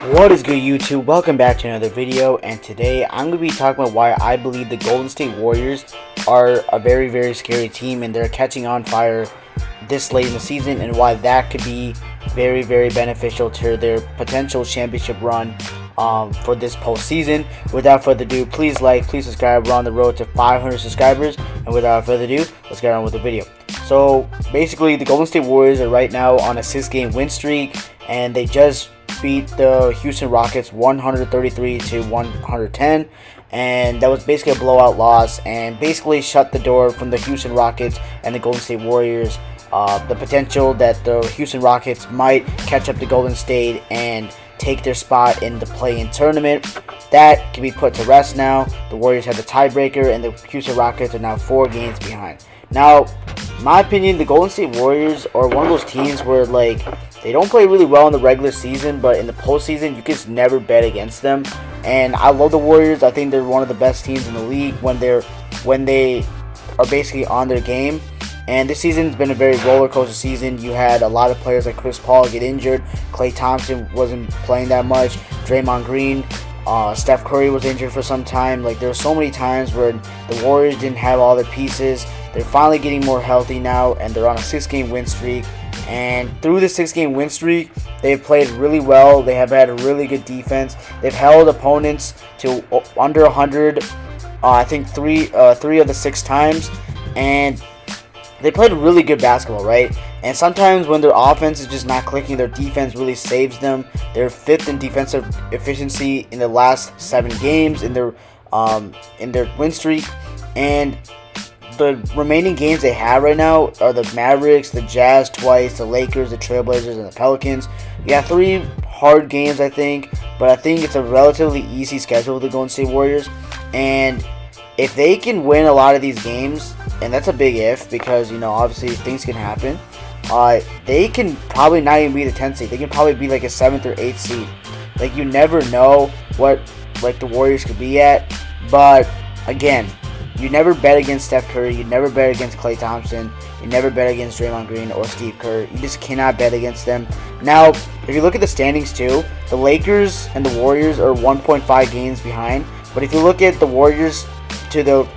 What is good, YouTube? Welcome back to another video, and today I'm going to be talking about why I believe the Golden State Warriors are a very scary team and they're catching on fire this late in the season, and why that could be very beneficial to their potential championship run for this postseason. Without further ado, please like, please subscribe. We're on the road to 500 subscribers, and without further ado, let's get on with the video. So basically, the Golden State Warriors are right now on a 6-game win streak, and they just beat the Houston Rockets 133 to 110, and that was basically a blowout loss, and basically shut the door from the Houston Rockets and the Golden State Warriors. The potential that the Houston Rockets might catch up to Golden State and take their spot in the play-in tournament, that can be put to rest now. The Warriors have the tiebreaker, and the Houston Rockets are now 4 games behind. Now, in my opinion, the Golden State Warriors are one of those teams where, like, they don't play really well in the regular season, but in the postseason, you can just never bet against them. And I love the Warriors. I think they're one of the best teams in the league when they are basically on their game. And this season's been a very roller coaster season. You had a lot of players like Chris Paul get injured. Klay Thompson wasn't playing that much. Draymond Green, Steph Curry was injured for some time. Like, there were so many times where the Warriors didn't have all their pieces. They're finally getting more healthy now, and they're on a 6-game win streak. And through the 6-game win streak, they've played really well. They have had a really good defense. They've held opponents to under 100, I think three of the 6 times. And they played really good basketball, right? And sometimes when their offense is just not clicking, their defense really saves them. They're 5th in defensive efficiency in the last 7 games in their win streak. And the remaining games they have right now are the Mavericks, the Jazz twice, the Lakers, the Trailblazers, and the Pelicans. You got 3 hard games, I think, but I think it's a relatively easy schedule with the Golden State Warriors. And if they can win a lot of these games, and that's a big if, because, you know, obviously things can happen, they can probably not even be the 10th seed. They can probably be like a 7th or 8th seed. Like, you never know what, like, the Warriors could be at. But again, you never bet against Steph Curry. You never bet against Klay Thompson. You never bet against Draymond Green or Steve Kerr. You just cannot bet against them. Now, if you look at the standings too, the Lakers and the Warriors are 1.5 games behind. But if you look at the Warriors to the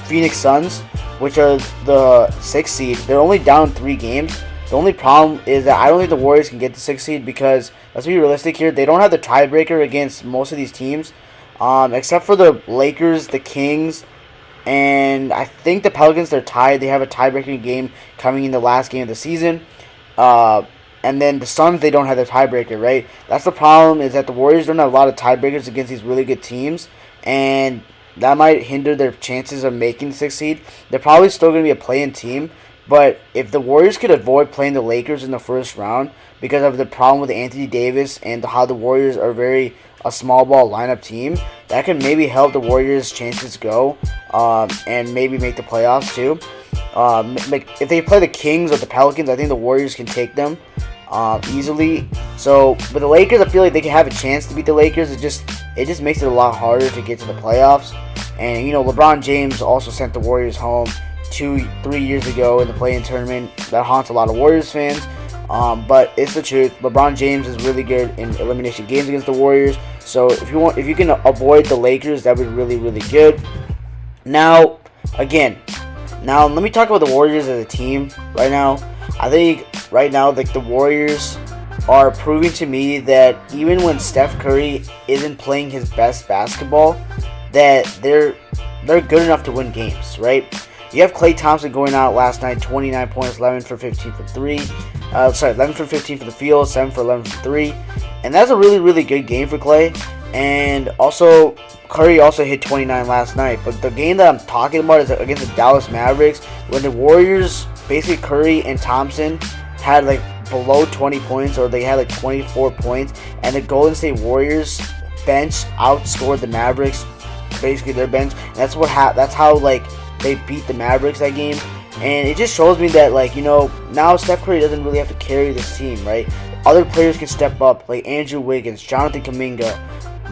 Phoenix Suns, which are the 6th seed, they're only down 3 games. The only problem is that I don't think the Warriors can get the 6th seed because, let's be realistic here, they don't have the tiebreaker against most of these teams, except for the Lakers, the Kings, and I think the Pelicans. They're tied. They have a tiebreaking game coming in the last game of the season. And then the Suns, they don't have the tiebreaker, right? That's the problem, is that the Warriors don't have a lot of tiebreakers against these really good teams, and that might hinder their chances of making the 6th seed. They're probably still going to be a play-in team, but if the Warriors could avoid playing the Lakers in the first round because of the problem with Anthony Davis and how the Warriors are a small ball lineup team, that could maybe help the Warriors' chances go and maybe make the playoffs too. Like, if they play the Kings or the Pelicans, I think the Warriors can take them easily. So with the Lakers, I feel like they can have a chance to beat the Lakers. It just makes it a lot harder to get to the playoffs. And, you know, LeBron James also sent the Warriors home 2-3 years ago in the play-in tournament. That haunts a lot of Warriors fans. But it's the truth. LeBron James is really good in elimination games against the Warriors. So if you can avoid the Lakers, that would be really good. Now, let me talk about the Warriors as a team right now. I think right now, like, the Warriors are proving to me that even when Steph Curry isn't playing his best basketball, that they're good enough to win games, right? You have Klay Thompson going out last night, 29 points, 11 for 15 for 3. 11 for 15 for the field, 7 for 11 for 3. And that's a really good game for Klay. And also, Curry also hit 29 last night. But the game that I'm talking about is against the Dallas Mavericks, when the Warriors, basically Curry and Thompson, had like below 20 points, or they had like 24 points. And the Golden State Warriors bench outscored the Mavericks, basically their bench. And that's how like they beat the Mavericks that game. And it just shows me that, like, you know, now Steph Curry doesn't really have to carry this team, right? Other players can step up, like Andrew Wiggins, Jonathan Kuminga,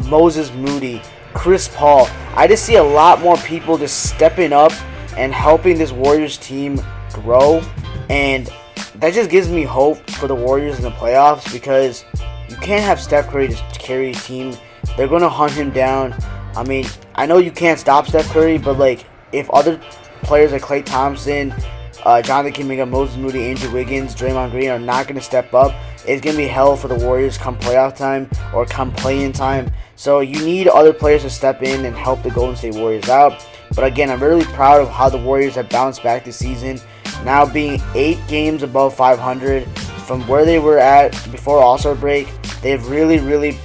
Moses Moody, Chris Paul. I just see a lot more people just stepping up and helping this Warriors team grow. And that just gives me hope for the Warriors in the playoffs, because You can't have Steph Curry to carry a team. They're going to hunt him down. I mean, I know you can't stop Steph Curry, but like if other players like Klay Thompson, Jonathan Kuminga, Moses Moody, Andrew Wiggins, Draymond Green are not going to step up, it's going to be hell for the Warriors come playoff time or come play-in time. So you need other players to step in and help the Golden State Warriors out. But again, I'm really proud of how the Warriors have bounced back this season, now being 8 games above 500 from where they were at before All-Star break. They've really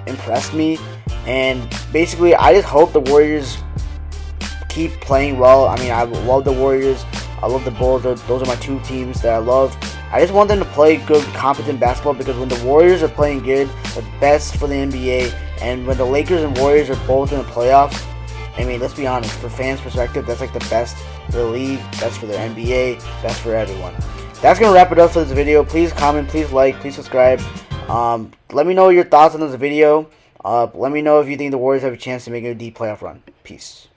impressed me, and basically I just hope the Warriors keep playing well. I mean, I love the Warriors, I love the Bulls. Those are my 2 teams that I love. I just want them to play good, competent basketball, because when the Warriors are playing good, the best for the NBA, and when the Lakers and Warriors are both in the playoffs, I mean, let's be honest, for fans' perspective, that's like the best for the league, best for the NBA, best for everyone. That's going to wrap it up for this video. Please comment, please like, please subscribe. Let me know your thoughts on this video. Let me know if you think the Warriors have a chance to make a deep playoff run. Peace.